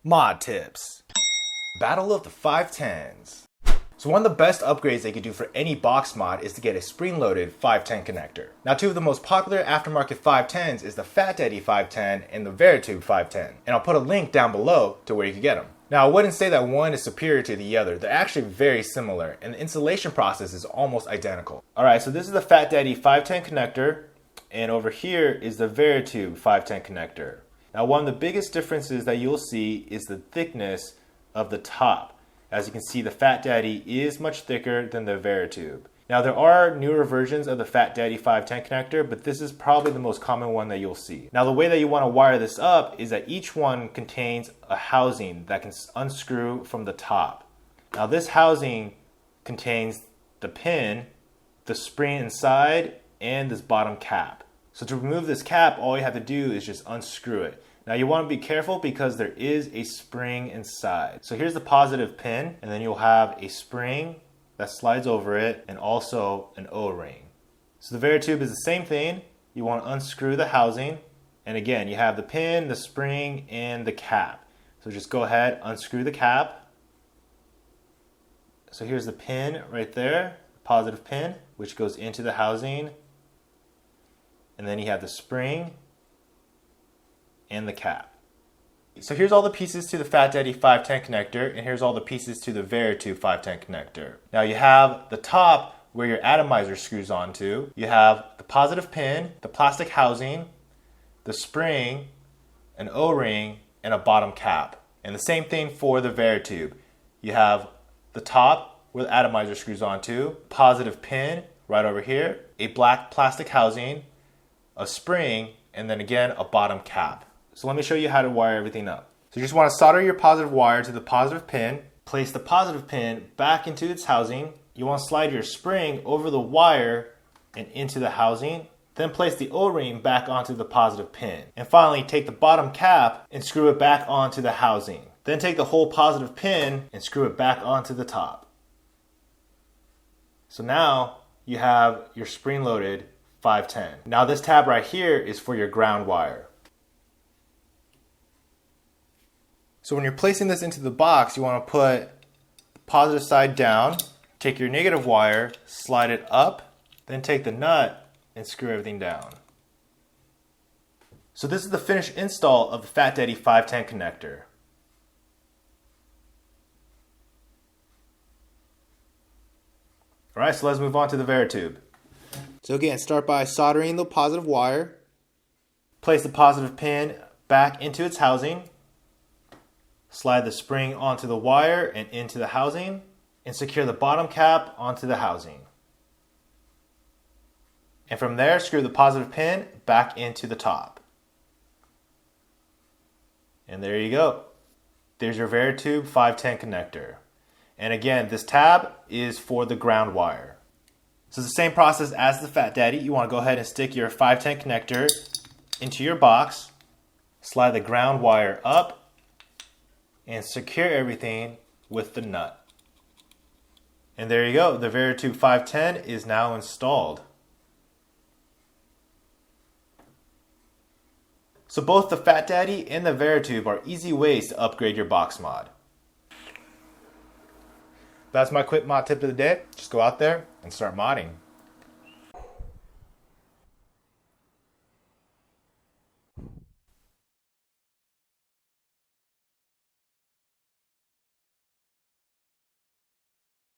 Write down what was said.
Mod tips. Battle of the 510s. So one of the best upgrades they could do for any box mod is to get a spring-loaded 510 connector. Now two of the most popular aftermarket 510s is the Fat Daddy 510 and the Varitube 510. And I'll put a link down below to where you can get them. Now I wouldn't say that one is superior to the other. They're actually very similar and the installation process is almost identical. Alright, so this is the Fat Daddy 510 connector and over here is the Varitube 510 connector. Now one of the biggest differences that you'll see is the thickness of the top. As you can see, the Fat Daddy is much thicker than the Varitube. Now there are newer versions of the Fat Daddy 510 connector, but this is probably the most common one that you'll see. Now the way that you want to wire this up is that each one contains a housing that can unscrew from the top. Now this housing contains the pin, the spring inside, and this bottom cap. So to remove this cap, all you have to do is just unscrew it. Now you want to be careful because there is a spring inside. So here's the positive pin, and then you'll have a spring that slides over it and also an O-ring. So the Varitube is the same thing. You want to unscrew the housing, and again you have the pin, the spring, and the cap. So just go ahead, unscrew the cap. So here's the pin right there, positive pin, which goes into the housing. And then you have the spring and the cap. So here's all the pieces to the Fat Daddy 510 connector, and here's all the pieces to the Varitube 510 connector. Now you have the top where your atomizer screws onto. You have the positive pin, the plastic housing, the spring, an O-ring, and a bottom cap. And the same thing for the Varitube. You have the top where the atomizer screws onto, positive pin right over here, a black plastic housing, a spring, and then again a bottom cap. So let me show you how to wire everything up. So you just want to solder your positive wire to the positive pin, place the positive pin back into its housing. You want to slide your spring over the wire and into the housing, then place the O-ring back onto the positive pin. And finally take the bottom cap and screw it back onto the housing. Then take the whole positive pin and screw it back onto the top. So now you have your spring-loaded 510. Now this tab right here is for your ground wire. So when you're placing this into the box, you want to put the positive side down, take your negative wire, slide it up, then take the nut and screw everything down. So this is the finished install of the Fat Daddy 510 connector. Alright, so let's move on to the Varitube. So again, start by soldering the positive wire. Place the positive pin back into its housing. Slide the spring onto the wire and into the housing. And secure the bottom cap onto the housing. And from there, screw the positive pin back into the top. And there you go. There's your Varitube 510 connector. And again, this tab is for the ground wire. So it's the same process as the Fat Daddy. You want to go ahead and stick your 510 connector into your box, slide the ground wire up, and secure everything with the nut. And there you go. The Varitube 510 is now installed. So both the Fat Daddy and the Varitube are easy ways to upgrade your box mod. That's my quick mod tip of the day. Just go out there and start modding.